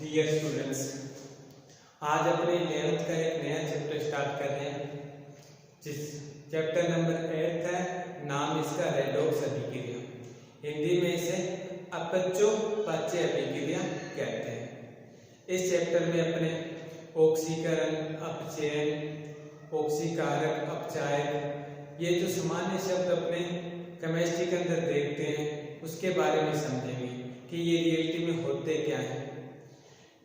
Dear students, आज अपने 11th का एक नया चैप्टर स्टार्ट कर रहे हैं। जिस चैप्टर नंबर 8 है, नाम इसका रेडॉक्स अभिक्रिया। हिंदी में इसे अपचो पच्य अभिक्रिया कहते हैं। इस चैप्टर में अपने ऑक्सीकरण, अपचयन, ऑक्सीकारक, अपचायक, ये जो सामान्य शब्द अपने केमिस्ट्री के अंदर देखते हैं उसके बारे में समझेंगे कि ये रियलिटी में होते क्या है।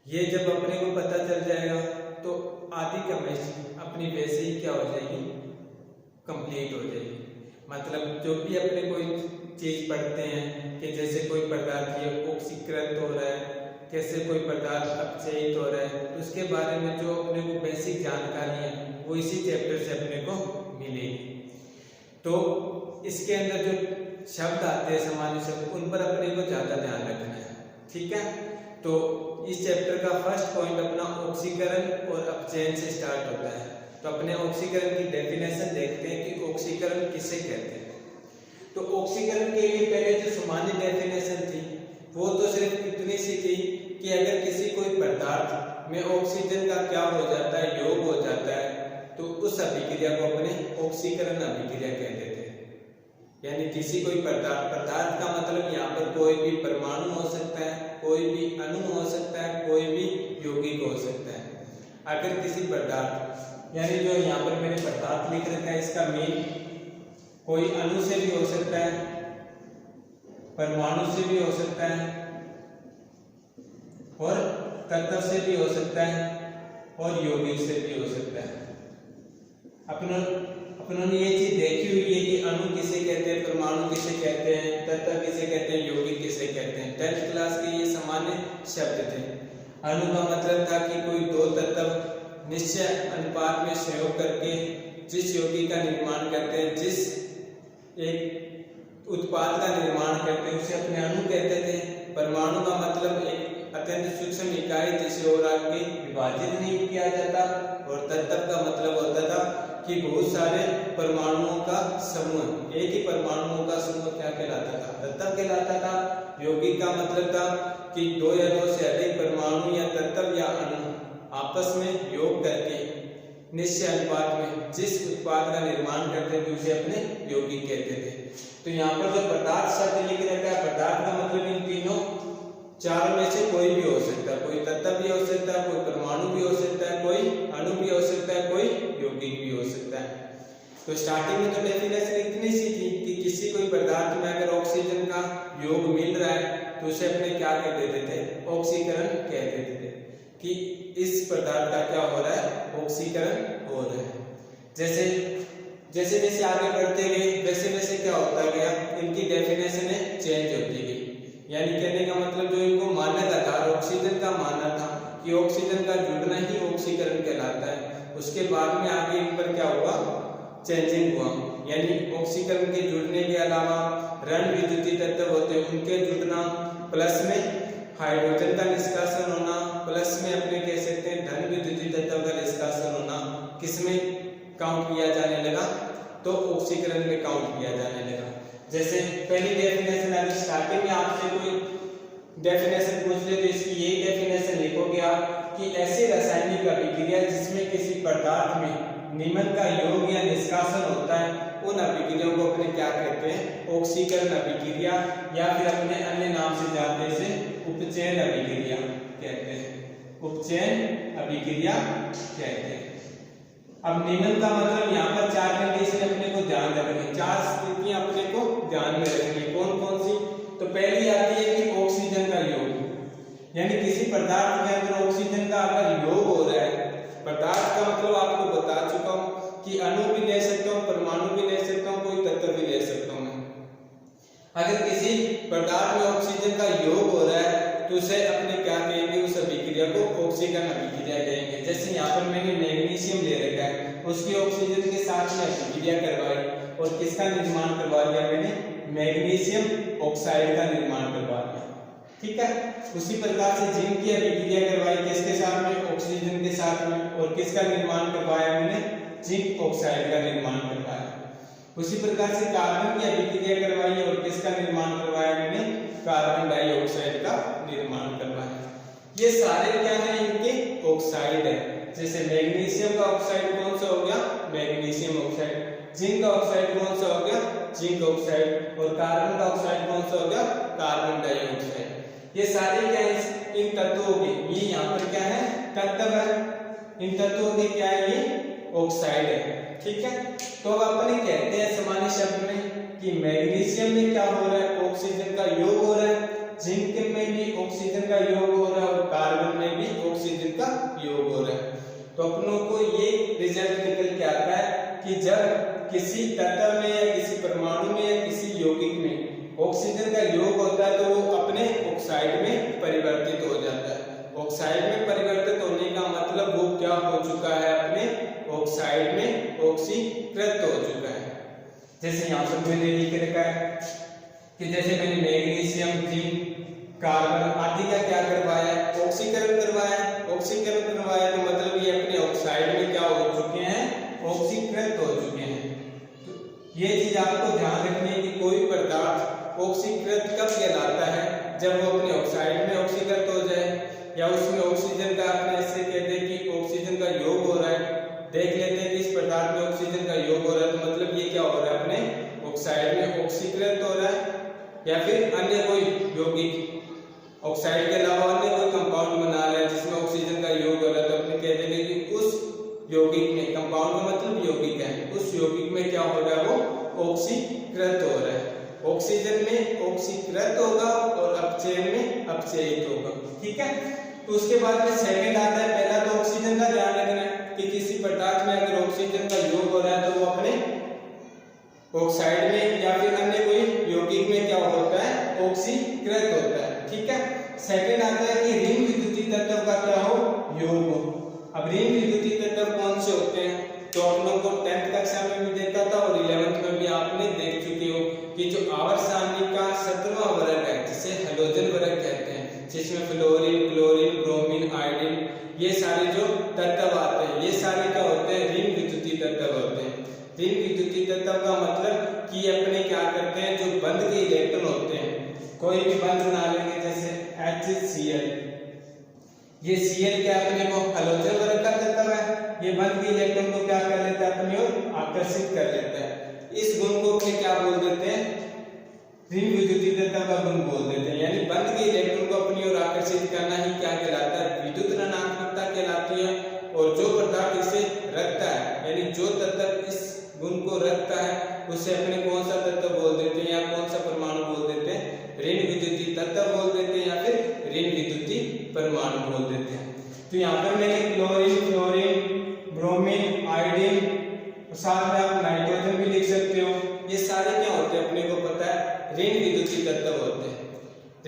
ये जब अपने को पता चल जाएगा तो आधी केमिस्ट्री अपनी वैसे ही क्या हो जाएगी, कंप्लीट हो जाएगी। मतलब जो भी अपने कोई चीज पढ़ते हैं कि जैसे कोई पदार्थ ये ऑक्सीकृत हो रहा है, कैसे कोई पदार्थ अपचयित हो रहा है, तो उसके बारे में जो अपने को बेसिक जानकारी है वो इसी चैप्टर से अपने को मिलेगी। तो इसके अंदर जो शब्द आते हैं सामान्य शब्द, उन पर अपने को ज्यादा ध्यान रखना है, ठीक है। तो इस चैप्टर का फर्स्ट पॉइंट अपना ऑक्सीकरण और अपचयन से स्टार्ट होता है। तो अपने ऑक्सीकरण की डेफिनेशन देखते हैं कि ऑक्सीकरण किसे कहते हैं। तो ऑक्सीकरण के लिए पहले जो सामान्य डेफिनेशन थी वो तो सिर्फ इतनी सी थी कि अगर किसी कोई पदार्थ में ऑक्सीजन का क्या हो जाता है, योग हो जाता है, तो उस अभिक्रिया को अपने ऑक्सीकरण अभिक्रिया कहते थे। यानी किसी कोई पदार्थ का मतलब यहाँ पर कोई भी परमाणु हो सकता है, कोई भी अणु हो सकता है, कोई भी यौगिक हो सकता है। अगर किसी पदार्थ, यानी जो यहाँ पर मैंने पदार्थ लिख रखा है, इसका मीन कोई अणु से भी हो सकता है, परमाणु से भी हो सकता है, और तत्व से भी हो सकता है, और यौगिक से भी हो सकता है। अपनों ने ये चीज देखी हुई है कि अणु किसे कहते हैं, परमाणु किसे कहते हैं, तत्व किसे कहते हैं, यौगिक किसे कहते हैं। 10th क्लास के ये सामान्य शब्द थे। अणु का मतलब था कि कोई दो तत्व निश्चय अनुपात में सहयोग करके जिस यौगिक का निर्माण करते हैं, जिस एक उत्पाद का निर्माण करते हैं, उसे अपने अणु कहते थे। परमाणु का मतलब एक अत्यंत सूक्ष्म इकाई जिसे और आगे विभाजित नहीं किया जाता, और तत्व का मतलब होता था कि बहुत सारे परमाणुओं का समूह, एक ही परमाणुओं का समूह क्या कहलाता था, तत्व कहलाता था। यौगिक का मतलब था कि दो या दो से अधिक परमाणु या तत्व या अणु आपस में योग करके निश्चय अनुपात में जिस उत्पाद का निर्माण करते थे उसे अपने यौगिक कहते थे। तो यहाँ पर जो पदार्थ शब्द लिख रखा है, पदार्थ का मतलब इन तीनों चारों में से कोई भी हो सकता है। कोई तत्व भी हो सकता है, कोई परमाणु भी हो सकता है, कोई अणु भी हो सकता है, कोई यौगिक भी हो सकता है। तो स्टार्टिंग में तो डेफिनेशन इतनी सी थी कि किसी कोई पदार्थ में अगर ऑक्सीजन का योग मिल रहा है तो उसे अपने क्या कह देते थे, ऑक्सीकरण कह देते थे कि इस पदार्थ का क्या हो रहा है, ऑक्सीकरण हो रहा है। जैसे जैसे जैसे आगे बढ़ते गए वैसे वैसे क्या होता गया, इनकी डेफिनेशन चेंज होती गई। यानी कहने का मतलब जो इनको मानना था, ऑक्सीजन का मानना था कि ऑक्सीजन का जुड़ना ही ऑक्सीकरण कहलाता है। उसके बाद में आगे इन पर क्या हुआ, चेंजिंग हुआ। यानी ऑक्सीकरण के जुड़ने के अलावा ऋण विद्युतीय तत्व होते हैं, उनके जुड़ना, प्लस में हाइड्रोजन का निष्कासन होना, प्लस में अपने कह सकते हैं धन विद्युतीय तत्व का निष्कासन होना, किसमें काउंट किया जाने लगा, तो ऑक्सीकरण में काउंट किया जाने लगा। जैसे पहली डेफिनेशन, अगर स्टार्टिंग में आपसे कोई डेफिनेशन पूछ ले तो इसकी यही डेफिनेशन लिखोगे आप कि ऐसी रासायनिक अभिक्रिया जिसमें किसी पदार्थ में निम्न का योग या निष्कासन होता है, उन अभिक्रियाओं को अपने क्या कहते हैं, ऑक्सीकरण अभिक्रिया, या फिर अपने अन्य नाम से जानते से उपचयन अभिक्रिया कहते हैं। उपचयन अभिक्रिया कहते हैं। अब निम्न का मतलब यहाँ पर चार कंडीशन अपने को ध्यान रखनी, चार स्थितियां अपने को ध्यान में रखनी। कौन कौन सी? तो पहली आती है कि ऑक्सीजन का योग, यानी किसी पदार्थ के अंदर ऑक्सीजन का अगर योग हो रहा है, पदार्थ का मतलब आपको बता चुका हूं कि अणु भी ले सकता हूं, परमाणु भी ले सकता हूं, कोई तत्व भी ले सकता हूं मैं। अगर किसी पदार्थ में ऑक्सीजन का योग हो रहा है तो उसे अपने क्या कहेंगे, उस अभिक्रिया को ऑक्सीकरण अभिक्रिया कहेंगे। जैसे यहाँ पर मैंने मैग्नीशियम ले रखा है, उसकी ऑक्सीजन के साथ में अभिक्रिया करवाई और किसका निर्माण करवा दिया मैंने, मैग्नीशियम ऑक्साइड का निर्माण करवा दिया, ठीक है। उसी प्रकार से जिंक की अभिक्रिया करवाई किसके साथ में, ऑक्सीजन के साथ में, और किसका निर्माण करवाया मैंने, जिंक ऑक्साइड का निर्माण करवाया। उसी प्रकार से कार्बन की अभिक्रिया करवाई और किसका निर्माण करवाया मैंने, कार्बन डाइऑक्साइड का निर्माण करवाया। ये सारे क्या है, इनके ऑक्साइड है। जैसे मैग्नीशियम का ऑक्साइड कौन सा हो गया, मैग्नीशियम ऑक्साइड। जिंक का ऑक्साइड कौन सा हो गया, जिंक ऑक्साइड। और कार्बन का ऑक्साइड कौन सा हो गया, कार्बन डाइऑक्साइड। ये सारे क्या है, इन तत्वों के, ये यहाँ पर क्या है, तत्व है। इन तत्वों के क्या है, ये ऑक्साइड है। ठीक है, तो अब अपने कहते हैं सामान्य शब्द में कि मैग्नीशियम में क्या हो रहा है, ऑक्सीजन का योग हो रहा है। जिंक में भी ऑक्सीजन का योग हो रहा है और कार्बन में भी ऑक्सीजन का योग हो रहा है। तो अपनों को ये रिजल्ट निकल के आता है कि जब किसी तत्व में या किसी परमाणु में या किसी यौगिक में ऑक्सीजन का योग होता है तो वो अपने ऑक्साइड में परिवर्तित हो जाता है। ऑक्साइड में परिवर्तित होने का मतलब वो क्या हो चुका है, अपने ऑक्साइड में ऑक्सीकृत हो चुका है। जैसे यहाँ पर मैंने लिख रखा है कि जैसे मैंने मैग्नीशियम, जिंक, कार्बन आदि का क्या करवाया है, ऑक्सीकरण करवाया है। ऑक्सीकरण करवाया तो मतलब ये अपने ऑक्साइड में क्या हो चुके हैं, ऑक्सीकृत हो चुके हैं। तो ये चीज आपको ध्यान रखनी है कि कोई पदार्थ ऑक्सीकृत कब कहलाता है, जब वो अपने ऑक्साइड में ऑक्सीकृत हो जाए या उसमें ऑक्सीजन का, अपने ऐसे कहते हैं कि ऑक्सीजन का योग हो रहा है। देख लेते हैं कि इस पदार्थ में ऑक्सीजन का योग हो रहा है तो मतलब ये क्या हो रहा है, अपने ऑक्साइड में ऑक्सीकृत हो रहा है। या फिर अन्य कोई यौगिक ऑक्साइड के अलावा अन्य कोई कंपाउंड बना रहा है जिसमें ऑक्सीजन का योग हो रहा है तो अपने कह देंगे कि उस यौगिक में, कंपाउंड में मतलब यौगिक है, उस यौगिक में क्या हो रहा है, वो ऑक्सीकृत हो रहा है। ऑक्सीजन में ऑक्सीकृत होगा और अपचयन में अपचयित होगा। ठीक है, तो उसके बाद में सेकंड आता है, पहला तो ऑक्सीजन का ध्यान रखना है कि किसी पदार्थ में अगर ऑक्सीजन का योग हो रहा है तो वो अपने ऑक्साइड में या फिर अन्य कोई यौगिक में क्या होता है, ऑक्सीकृत होता है। ठीक है, सेकंड आता है कि ऋण विद्युतीय तत्व का क्या हो, योग हो। अब ऋण विद्युतीय तत्व कौन से होते हैं, तो हम लोग को 10th कक्षा में भी देखा था और 11th में भी आपने देख चुके हो कि जो आवर्त सारणी का 17वां वर्ग है जिसे हैलोजन वर्ग कहते हैं, जिसमें फ्लोरीन, क्लोरीन, ब्रोमीन, आयोडीन ये सारे जो तत्व आते हैं, ये सारे क्या होते हैं, ऋण विद्युतीय तत्व होते हैं। ऋण विद्युतीय तत्व का मतलब कि अपने क्या करते हैं, जो बंध के इलेक्ट्रॉन होते हैं, कोई भी बंध बना लेंगे जैसे HCl, ये Cl क्या अपने को हैलोजन वर्ग का तत्व है। ये बंध के इलेक्ट्रॉन को क्या कर लेता है, अपनी ओर आकर्षित कर लेता है। इस गुण को अपने क्या बोल देते हैं, ऋण विद्युतीय तत्व का गुण बोल देते हैं। यानी बंध के इलेक्ट्रॉन को अपनी ओर आकर्षित करना ही क्या कहलाता है, विद्युत ऋणात्मकता कहलाती है। और जो पदार्थ इसे रखता है, यानी जो तत्व इस गुण को रखता है उसे अपने कौन सा तत्व बोल देते हैं या कौन सा परमाणु बोल देते हैं, ऋण विद्युतीय तत्व बोल देते हैं या फिर ऋण विद्युतीय परमाणु बोल देते हैं। तो यहाँ पर मैंने क्लोरीन, फ्लोरीन, ब्रोमीन, आयोडीन, साथ में आप नाइट्रोजन भी लिख सकते हो। ये सारे क्या होते हैं, अपने को पता है, ऋण विद्युतीय तत्व होते हैं।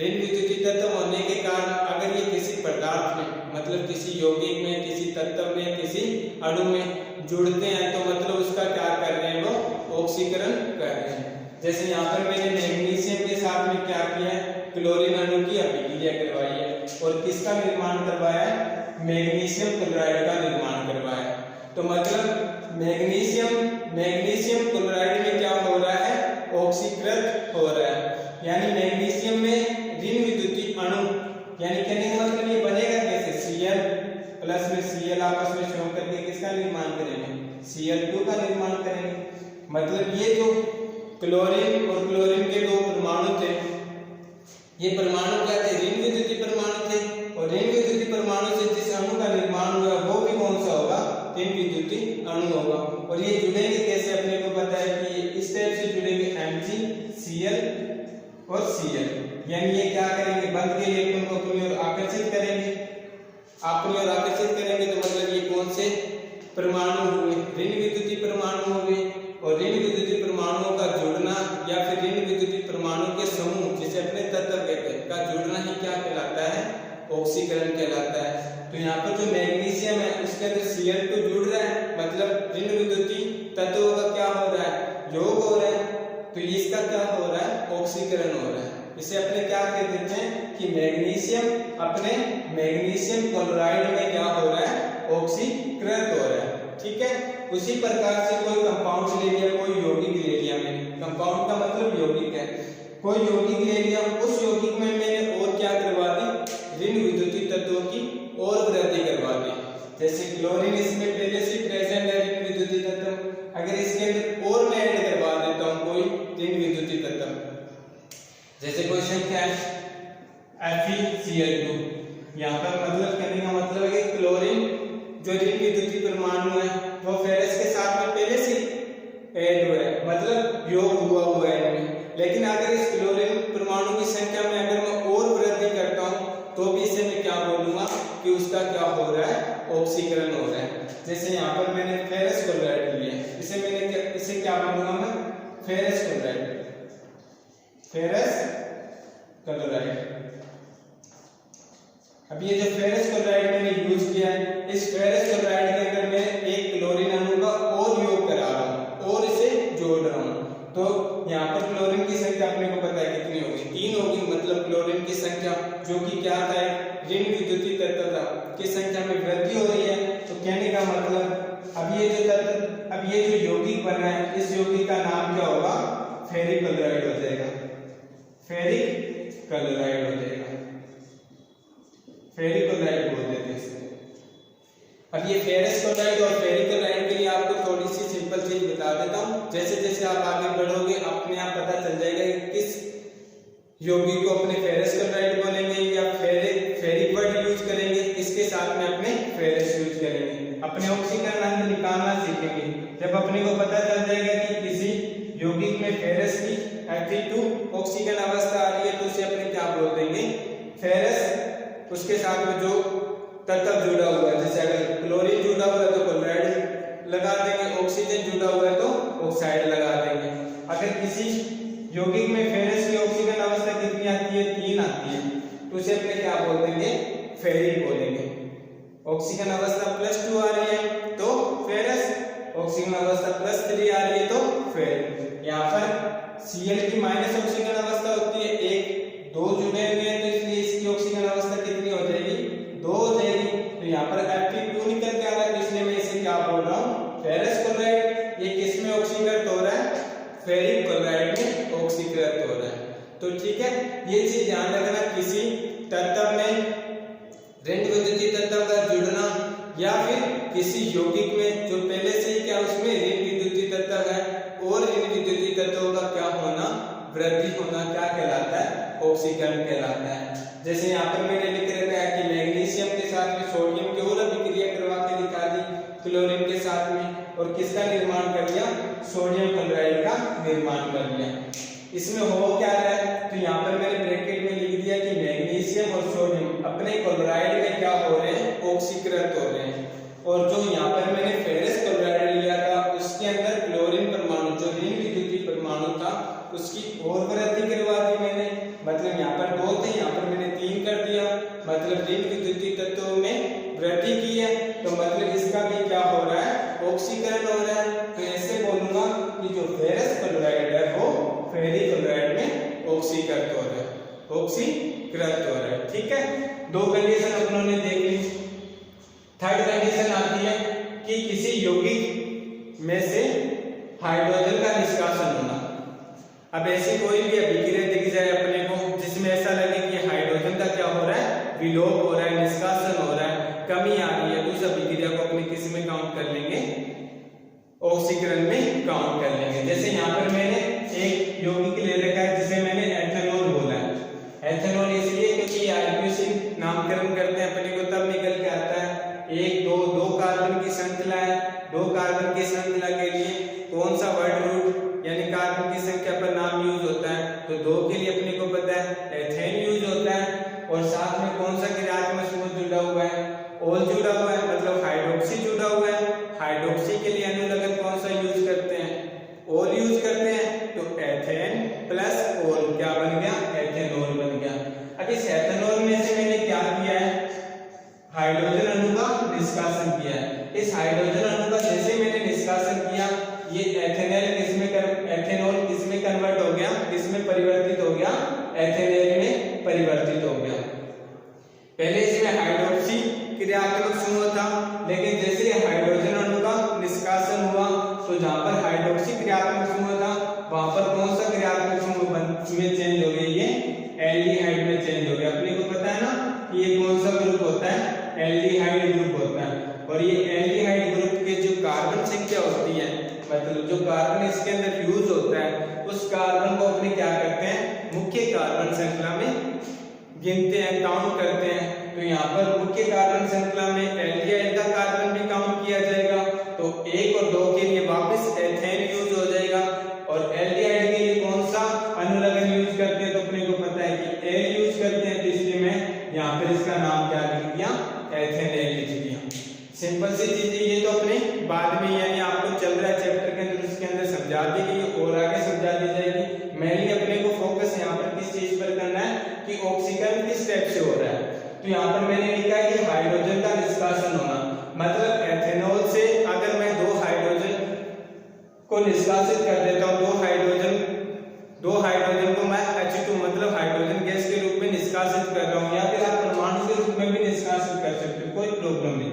ऋण विद्युतीय तत्व होने के कारण अगर ये किसी पदार्थ में, मतलब किसी यौगिक में, किसी तत्व में, किसी अणु में जुड़ते हैं तो मतलब उसका क्या कर रहे हैं, वो ऑक्सीकरण कर रहे हैं। जैसे यहाँ पर मैंने मैग्नीशियम के साथ में क्या किया है, क्लोरीन अणु की अभिक्रिया करवाई है और किसका निर्माण करवाया है, मैग्नीशियम क्लोराइड का निर्माण करवाया है। तो मतलब मैग्नीशियम क्लोराइड में क्या हो रहा है, ऑक्सीकृत हो रहा है। यानी मैग्नीशियम में ऋण विद्युतीय अणु, यानी कहने का मतलब ये बनेगा कैसे, Cl प्लस में Cl आपस में श्रोण करके किसका निर्माण करेंगे, Cl2 का निर्माण करेंगे। मतलब ये जो क्लोरीन और क्लोरीन के दो परमाणु थे, ये परमाणु क्या थे, ऋण विद्युतीय परमाणु थे। और ऋण विद्युतीय परमाणु से जिस अणु का निर्माण हुआ वो भी कौन सा होगा, ऋण विद्युतीय अणु होगा। और ये जुड़ेंगे कैसे, अपने को पता है कि इस टाइप से जुड़ेंगे, MgCl और Cl। यानी ये क्या करेंगे, बंध के इलेक्ट्रॉन को अपनी ओर आकर्षित करेंगे। अपनी ओर आकर्षित करेंगे तो मतलब ये कौन से परमाणु हुए, ऋण विद्युतीय परमाणु हुए। और ऋण विद्युतीय परमाणुओं का जुड़ना या फिर ऋण विद्युतीय परमाणु के समूह जिसे अपने तत्व कहते हैं का जुड़ना ही क्या कहलाता है, ऑक्सीकरण कहलाता है। तो यहाँ पर जो मैग्नीशियम है उसके अंदर Cl2 जुड़ रहा है, मतलब ऋण विद्युतीय तत्वों का क्या हो रहा है, योग हो रहा है। तो इसका क्या हो रहा है, ऑक्सीकरण हो रहा है। इसे अपने क्या कह देते हैं कि मैग्नीशियम अपने मैग्नीशियम क्लोराइड में क्या हो रहा है, ऑक्सीकृत हो रहा है। ठीक है, उसी प्रकार से कोई कंपाउंड ले लिया, कोई यौगिक ले लिया मैंने, कंपाउंड का मतलब यौगिक है, कोई यौगिक ले लिया, उस यौगिक में मैंने और क्या करवा दी, ऋण विद्युतीय तत्वों FeCl2। यहाँ पर मतलब कहने का मतलब है कि क्लोरीन जो ऋण विद्युतीय परमाणु है वो फेरस के साथ में पहले से ऐड हुआ है, मतलब योग हुआ है इनमें। लेकिन अगर इस क्लोरीन परमाणु की संख्या में अगर मैं और वृद्धि करता हूँ तो भी इसे मैं क्या बोलूंगा कि उसका क्या हो रहा है, ऑक्सीकरण हो रहा है। जैसे यहाँ पर मैंने फेरस क्लोराइड लिया है, इसे क्या बोलूंगा मैं, फेरस क्लोराइड, फेरस क्लोराइड। अब ये जो फेरस क्लोराइड मैंने यूज किया है, इस फेरस क्लोराइड के अंदर मैं एक क्लोरीन अणु का और योग करा रहा हूँ और इसे जोड़ रहा हूँ। तो यहाँ पर क्लोरीन की संख्या अपने को पता है कितनी होगी, 3 होगी। मतलब क्लोरीन की संख्या जो कि क्या था, ऋण विद्युतीय तत्व की संख्या में वृद्धि हो रही है। तो कहने का मतलब अब ये जो यौगिक बना है, इस यौगिक का नाम क्या होगा, फेरिक क्लोराइड हो जाएगा, फेरिक क्लोराइड हो जाएगा, फेरिक क्लोराइड बोल देते हैं इसे। अब ये फेरस क्लोराइड और फेरिक क्लोराइड के लिए आपको थोड़ी सी सिंपल चीज बता देता हूँ। जैसे जैसे आप आगे बढ़ोगे अपने आप पता चल जाएगा कि किस यौगिक को अपने फेरस क्लोराइड बोलेंगे या फेरिक वर्ड यूज करेंगे, किसके साथ में अपने फेरस यूज करेंगे। अपने ऑक्सीकरण अंग निकालना सीखेंगे जब अपने को पता चल जाएगा कि किसी यौगिक में फेरस की Fe2 ऑक्सीकरण अवस्था आ रही है तो उसे अपने क्या बोल देंगे, फेरस। उसके साथ में जो तत्व जुड़ा हुआ है, जैसे अगर क्लोरीन जुड़ा हुआ है तो क्लोराइड लगा देंगे, ऑक्सीजन जुड़ा हुआ है तो ऑक्साइड लगा देंगे। अगर किसी यौगिक में फेरस की ऑक्सीजन अवस्था कितनी आती है, 3 आती है, तो उसे अपने क्या बोल देंगे, फेरिक बोलेंगे। ऑक्सीजन अवस्था +2 आ रही है तो फेरस, ऑक्सीजन अवस्था +3 आ रही है तो फेरिक। यहाँ पर Cl की माइनस ऑक्सीजन अवस्था होती है, 1 2 जुड़े हुए हैं तो इसलिए इसकी ऑक्सीजन अवस्था कितनी हो जाएगी, 2 हो जाएगी। तो यहाँ पर Fe2 निकल के आ रहा है तो इसलिए मैं इसे क्या बोल रहा हूँ, फेरस क्लोराइड। ये किस में ऑक्सीकृत हो रहा है, फेरिक क्लोराइड में ऑक्सीकृत हो रहा है। तो ठीक है, ये चीज ध्यान रखना, किसी तत्व में ऋण विद्युतीय तत्व का जुड़ना या फिर किसी यौगिक में जो पहले से ही क्या उसमें ऋण विद्युतीय तत्व है और ऋण विद्युतीय तत्वों का क्या होना, वृद्धि होना, क्या कहलाता है, ऑक्सीकरण कहलाता है। जैसे यहाँ पर मैंने लिख रखा है कि मैग्नीशियम के साथ में सोडियम की और अभिक्रिया करवा के दिखा दी क्लोरीन के साथ में, और किसका निर्माण कर लिया, सोडियम क्लोराइड का निर्माण कर लिया। इसमें हो क्या रहा है, तो यहाँ पर मैंने ब्रैकेट में लिख दिया कि मैग्नीशियम और सोडियम अपने क्लोराइड में क्या हो रहे हैं, ऑक्सीकृत हो रहे हैं। और जो यहाँ पर मैंने फेरस क्लोराइड लिया था उसके अंदर क्लोरीन परमाणु जो ऋण विद्युतीय परमाणु था उसकी और वृद्धि करवा दी मैंने। मतलब यहाँ पर 2 थे, यहाँ पर मैंने 3 कर दिया, मतलब ऋण विद्युतीय तत्वों में वृद्धि की है। तो मतलब इसका भी क्या हो रहा है, ऑक्सीकरण हो रहा है। तो ऐसे बोलूंगा कि जो फेरस क्लोराइड है वो फेरिक क्लोराइड में ऑक्सीकृत हो रहा है, ऑक्सीकृत हो रहा है। ठीक है, 2 कंडीशन अपनों ने देख ली। थर्ड कंडीशन आती है कि किसी यौगिक में से हाइड्रोजन का निष्कासन होना। अब ऐसी कोई भी अभिक्रिया दिख जाए अपने को जिसमें ऐसा लगे कि हाइड्रोजन का क्या हो रहा है, विलोप हो रहा है, निष्कासन हो रहा है, कमी आ रही है, तो उस अभिक्रिया को अपने किस में काउंट कर लेंगे, ऑक्सीकरण में काउंट कर लेंगे। जैसे यहाँ पर मैंने एक यौगिक ले रखा है जिसे मैंने एथेनॉल बोला है। एथेनॉल इसलिए क्योंकि आइसोसिन नामकरण करते हैं अपने को तब निकल के आता है 1 2 कार्बन की श्रृंखला है। 2 कार्बन की श्रृंखला के लिए कौन सा वर्ड रूट यानी कार्बन की संख्या पर नाम यूज होता है, तो 2 के लिए अपने को पता है एथेन यूज होता है। और साथ में कौन सा क्रियात्मक समूह जुड़ा हुआ है, ओल जुड़ा हुआ है, मतलब हाइड्रोक्सी जुड़ा हुआ है। हाइड्रोक्सी के लिए अनुलग्न कौन सा यूज करते हैं, ओल यूज करते हैं। तो एथेन प्लस ओल क्या बन गया, एथेनॉल बन गया। अब इस एथेनॉल में से मैंने क्या किया है, हाइड्रोजन अणु का निष्कासन किया है। इस हाइड्रोजन अणु का जैसे मैंने निष्कासन किया, ये एथेनॉल किसमें कन्वर्ट हो गया, किसमें परिवर्तित हो गया, एथेनॉल में परिवर्तित हो गया। पहले इसमें हाइड्रोक्सी क्रियात्मक समूह था, लेकिन जैसे हाइड्रोजन अणु का निष्कासन हुआ तो जहां पर हाइड्रोक्सी क्रियात्मक समूह था वहां पर कौन सा क्रियात्मक समूह में चेंज हो गया, ये एल्डिहाइड में चेंज हो गया। अपने को पता है ना कि ये कौन सा ग्रुप होता है, एल्डिहाइड ग्रुप होता है। और ये एल्डिहाइड ग्रुप के जो कार्बन संख्या होती है, मतलब जो कार्बन इसके अंदर यूज होता है, उस कार्बन को अपने क्या करते हैं, मुख्य कार्बन श्रृंखला में गिनते हैं, काउंट करते हैं, तो यहाँ पर मुख्य कार्बन श्रृंखला में एल्डिहाइड का कार्बन भी काउंट किया जाएगा। तो 1 और 2 के लिए वापस एथेन यूज हो जाएगा, और एल्डिहाइड के लिए कौन सा अनुलग्न यूज करते हैं, तो अपने को पता है कि एल यूज करते हैं, तो इसलिए मैं यहाँ पर इसका नाम क्या लिख दिया, एथेनेल लिख दिया। सिंपल सी चीज है ये, तो अपने बाद में यानी आपको चल रहा है चैप्टर के अंदर, उसके अंदर समझा दी गई और आगे समझा दी जाएगी। मेनली अपने को फोकस यहाँ पर किस चीज पर करना है कि ऑक्सीकरण किस स्टेप से हो रहा है। तो यहाँ पर मैंने लिखा है कि हाइड्रोजन का निष्कासन होना, मतलब एथेनॉल से अगर मैं 2 हाइड्रोजन को निष्कासित कर देता हूँ, 2 हाइड्रोजन को मैं H2 मतलब हाइड्रोजन गैस के रूप में निष्कासित कर रहा हूँ, या फिर आप परमाणु के रूप में भी निष्कासित कर सकते हो, कोई प्रॉब्लम नहीं,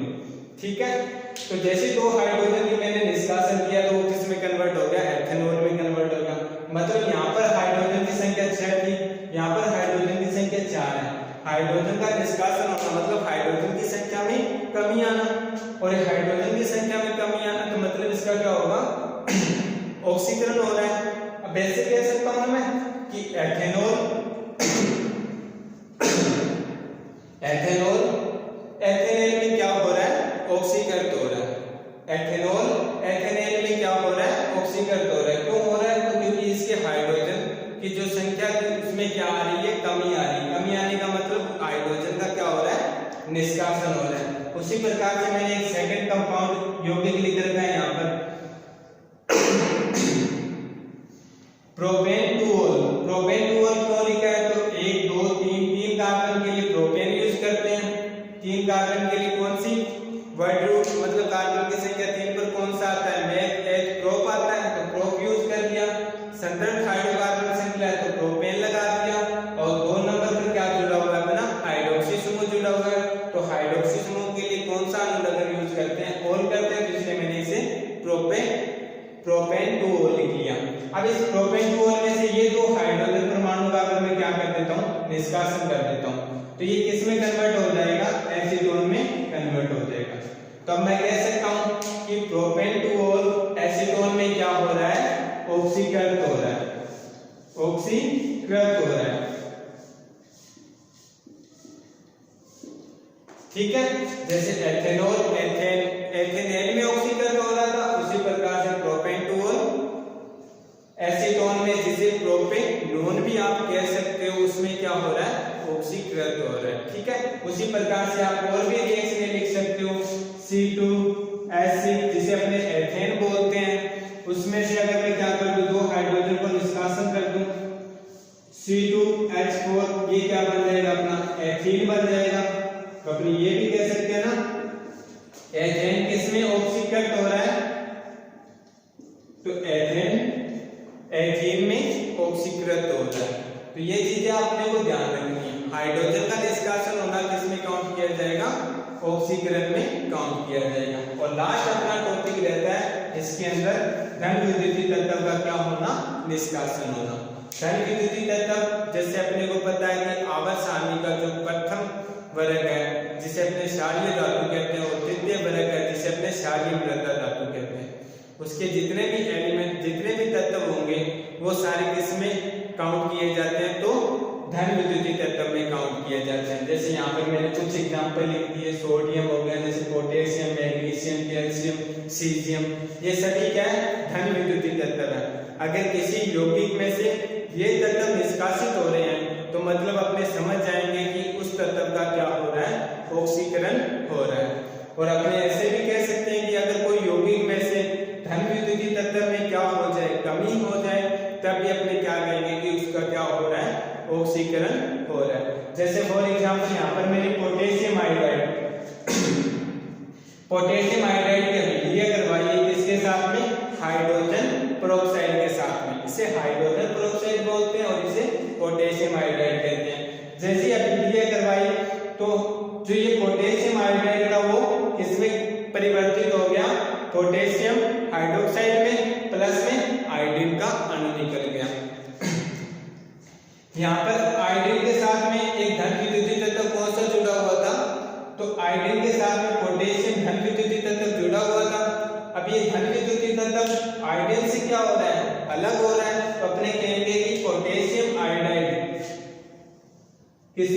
ठीक है। तो जैसे 2 हाइड्रोजन की मैंने निष्कासन किया तो वो किस में कन्वर्ट हो गया, एथेनॉल में कन्वर्ट हो गया। मतलब यहाँ पर हाइड्रोजन की संख्या 6 थी, यहाँ पर हाइड्रोजन की संख्या 4 है। हाइड्रोजन का निष्कासन होना मतलब हाइड्रोजन की संख्या में कमी आना, और हाइड्रोजन की संख्या में कमी आना तो मतलब इसका क्या होगा, ऑक्सीकरण हो रहा है। अब ऐसे कह सकता हूं मैं कि एथेनेल में क्या हो रहा है, ऑक्सीकृत हो रहा है। एथेनेल में क्या हो रहा है, ऑक्सीकृत हो रहा है। क्यों हो रहा है, तो क्योंकि इसके हाइड्रोजन की जो संख्या थी उसमें क्या आ रही है, कमी आ रही है। कमी आने का मतलब हाइड्रोजन का क्या हो रहा है, निष्कासन हो रहा है। उसी प्रकार से मैंने एक सेकंड कंपाउंड यौगिक लिख रखा है यहाँ पर, propane two all. Propane two all क्यों लिखा है, तो 1 2 3 कार्बन के लिए प्रोपेन यूज करते हैं, 3 कार्बन के लिए कौन सी वर्ड रूट मतलब कार्बन की संख्या 3 पर कौन सा आता है, मेथ एच प्रोप आता है, तो प्रोप यूज कर दिया। संदर्भ हाइड्रोकार्बन श्रृंखला है तो प्रोपेन लगा दिया, और 2 नंबर पर क्या जुड़ा हुआ है अपना हाइड्रोक्सी समूह जुड़ा हुआ है, तो हाइड्रोक्सी समूह के लिए कौन सा अनुलग्न यूज करते हैं, ऑल करते हैं, तो इसलिए मैंने इसे प्रोपेन टू ऑल लिख लिया। अब इस प्रोपेन टू ऑल में से ये 2 हाइड्रोजन परमाणु का अगर मैं क्या कर देता हूँ, निष्कासन कर देता हूँ, तो ये किस में कन्वर्ट हो जाएगा, एसीटोन में कन्वर्ट हो जाएगा। तो अब मैं कह सकता हूँ कि प्रोपेन टू ऑल एसीटोन में क्या हो रहा है, ऑक्सीकृत हो रहा है, ऑक्सीकृत हो रहा है, ठीक है। जैसे एथेनेल में ऑक्सीकरण हो रहा था, उसी प्रकार से प्रोपेन टू ऑल एसीटोन में, जिसे प्रोपेनोन भी आप कह सकते हो, उसमें क्या हो रहा है, ऑक्सीकृत हो रहा है, ठीक है। उसी प्रकार से आप और भी रिएक्शन लिख सकते हो, C2H6 जिसे अपने एथेन बोलते हैं, उसमें से अगर मैं क्या कर दूं, 2 हाइड्रोजन को निष्कासन कर दूं, C2H4 ये क्या बन जाएगा, अपना एथीन बन जाएगा। तो अपने ये भी कह सकते हैं ना, एथेन किसमें ऑक्सीकृत हो रहा है, तो एथीन में ऑक्सीकृत हो रहा है। तो ये चीजें आपने को ध्यान रखनी है। हाइड्रोजन का निष्कासन होना किसमें काउंट किया जाएगा, ऑक्सीकरण में काउंट किया जाएगा। और लास्ट अपना टॉपिक रहता है इसके अंदर धन विद्युतीय तत्व का क्या होना, निष्कासन होना। धन विद्युतीय तत्व जैसे अपने को पता है कि आवर्त सारणी का जो प्रथम वर्ग है जिसे अपने क्षारीय धातु कहते हैं, और तृतीय वर्ग है जिसे अपने क्षारीय मृदा धातु कहते हैं, उसके जितने भी एलिमेंट जितने भी तत्व होंगे वो सारे किसमें काउंट किए जाते हैं, तो धन विद्युतीय तत्व में काउंट किए जाते हैं। जैसे यहाँ पर मैंने कुछ एग्जांपल लिख दिए, सोडियम हो गया, जैसे पोटेशियम, मैग्नीशियम, कैल्शियम, सीजियम, ये सभी क्या है, धन विद्युतीय तत्व है। अगर किसी यौगिक में से ये तत्व निष्कासित हो रहे हैं तो मतलब अपने समझ जाएंगे कि उस तत्व का क्या हो रहा है, ऑक्सीकरण हो रहा है। और अपने ऐसे भी कह सकते हैं कि अगर कोई यौगिक में से धन विद्युतीय तत्व में क्या हो जाए, कमी हो जाए, तब भी अपने क्या कहेंगे कि उसका क्या हो रहा है, ऑक्सीकरण हो रहा है। जैसे फॉर एग्जांपल यहाँ पर मैंने पोटेशियम आयोडाइड की अभिक्रिया करवाई है, किसके साथ में, हाइड्रोजन पेरोक्साइड के साथ में। इसे हाइड्रोजन पेरोक्साइड बोलते हैं और इसे पोटेशियम आयोडाइड कहते हैं। जैसे अभिक्रिया करवाई तो जो ये पोटेशियम आयोडाइड था वो किसमें परिवर्तित हो गया, पोटेशियम हाइड्रोक्साइड में, प्लस में आयोडीन का अणु निकल गया। यहाँ पर आयोडीन के साथ में एक धन विद्युतीय तत्व कौन सा जुड़ा हुआ था, तो आयोडीन के साथ में पोटेशियम धन विद्युतीय तत्व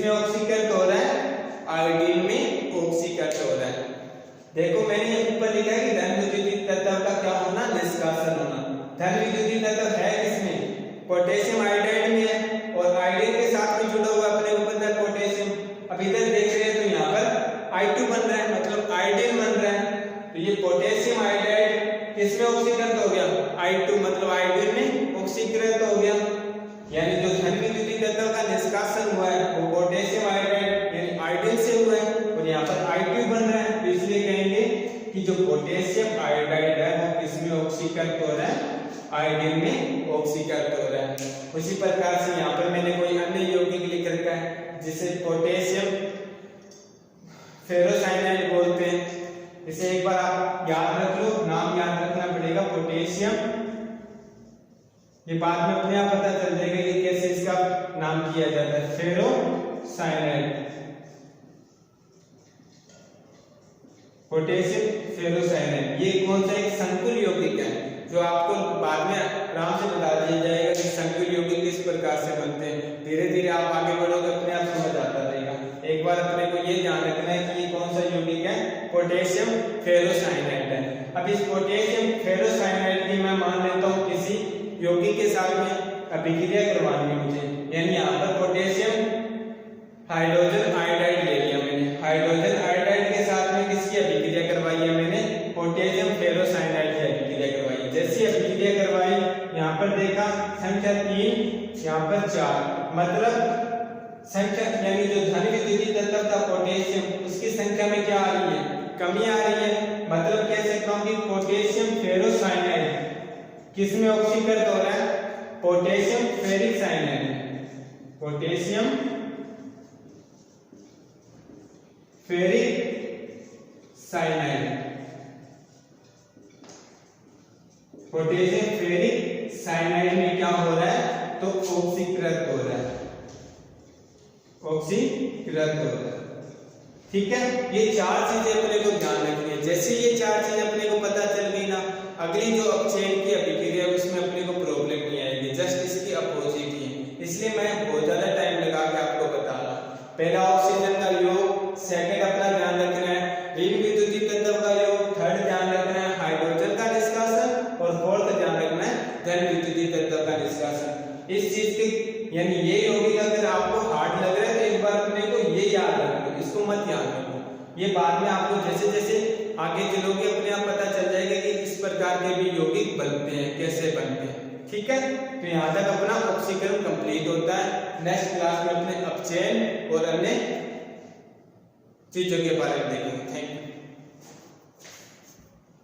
किसमें ऑक्सीकृत हो रहा है? आयोडीन में ऑक्सीकृत हो रहा है। देखो मैंने ऊपर लिखा है कि धन विद्युतीय तत्व का क्या होना? निष्कासन होना। धन विद्युतीय तत्व है किसमें? पोटेशियम आयोडाइड में है और आयोडीन के साथ में जुड़ा हुआ अपने को पता है पोटेशियम। अब इधर देख रहे हैं तो यहाँ पर I2 बन रहा है, मतलब आयोडीन बन रहा है। तो ये पोटेशियम आयोडाइड किसमें ऑक्सीकृत हो गया? I2 मतलब आयोडीन में ऑक्सीकृत हो गया। यानी जो धन विद्युतीय तत्व का निष्कासन हुआ है वो पोटेशियम आयोडाइड यानी आयोडीन से हुआ है और यहाँ पर I2 बन रहा है। तो इसलिए कहेंगे कि जो पोटेशियम आयोडाइड है वो किसमें ऑक्सीकृत हो रहा है? आयोडीन में ऑक्सीकृत हो रहा है। उसी प्रकार से यहाँ पर मैंने कोई अन्य यौगिक लिख रखा है जिसे पोटेशियम फेरोसाइनाइड बोलते हैं। इसे एक बार आप याद रख लो, नाम याद रखना पड़ेगा पोटेशियम। ये बाद में अपने आप पता चल जाएगा कि कैसे इसका नाम किया जाता है, फेरोसाइनाइड, पोटेशियम फेरोसाइनाइड। ये कौन सा एक संकुल यौगिक है जो आपको बाद में आराम से बता दिया जाएगा कि संकुल यौगिक किस प्रकार से बनते हैं। धीरे धीरे आप आगे बढ़ोगे अपने आप समझ आता रहेगा। एक बार अपने को ये ध्यान रखना है कि ये कौन सा यौगिक है? पोटेशियम फेरोसाइनाइड है। अब इस पोटेशियम फेरोसाइनाइड की मैं मान लेता हूँ किसी यौगिक के साथ में अभिक्रिया करवानी है मुझे, यानी यहाँ पर पोटेशियम हाइड्रोजन आयोडाइड ले लिया मैंने। हाइड्रोजन आयोडाइड के साथ में किसकी अभिक्रिया करवाई है मैंने? पोटेशियम फेरोसाइनाइड की अभिक्रिया करवाई है। जैसी अभिक्रिया करवाई यहाँ पर देखा संख्या 3, यहाँ पर 4, मतलब संख्या यानी जो धन विद्युतीय तत्व था पोटेशियम उसकी संख्या में क्या आ रही है? कमी आ रही है। मतलब कह सकता हूँ कि पोटेशियम फेरोसाइनाइड किसमें ऑक्सीकृत हो रहा है? Potassium ferric cyanide, potassium ferric cyanide, potassium ferric cyanide में क्या हो रहा है? तो ऑक्सीकृत हो रहा है, ऑक्सीकृत हो रहा है। ठीक है, ये चार चीजें अपने को ध्यान रखनी है। जैसे ये चार चीजें अपने को पता चल गई ना, अगली जो अपचयन की अभिक्रिया है उसमें अपने को प्रॉब्लम नहीं आएगी, जस्ट इसकी अपोजिट ही है। इसलिए मैं बहुत ज्यादा टाइम लगा के आपको बता रहा हूं। पहला ऑक्सीजन का योग, सेकंड अपना ध्यान रखना है ऋण विद्युतीय तत्व का योग, थर्ड ध्यान रखना है हाइड्रोजन का निष्कासन और फोर्थ ध्यान रखना है धन विद्युतीय तत्व का निष्कासन। इस चीज के यानी ये यौगिक अगर आपको हार्ड लग रहा है तो एक बार अपने को ये याद रखो, इसको मत याद रखो। ये बाद में आपको जैसे जैसे आगे चलोगे अपने आप पता चल जाएगा कि किस प्रकार के भी यौगिक बनते हैं, कैसे बनते हैं। ठीक है, तो यहाँ तक अपना ऑक्सीकरण कंप्लीट होता है। नेक्स्ट क्लास में अपने अपचयन और अन्य चीजों के बारे में देखेंगे। Thank you.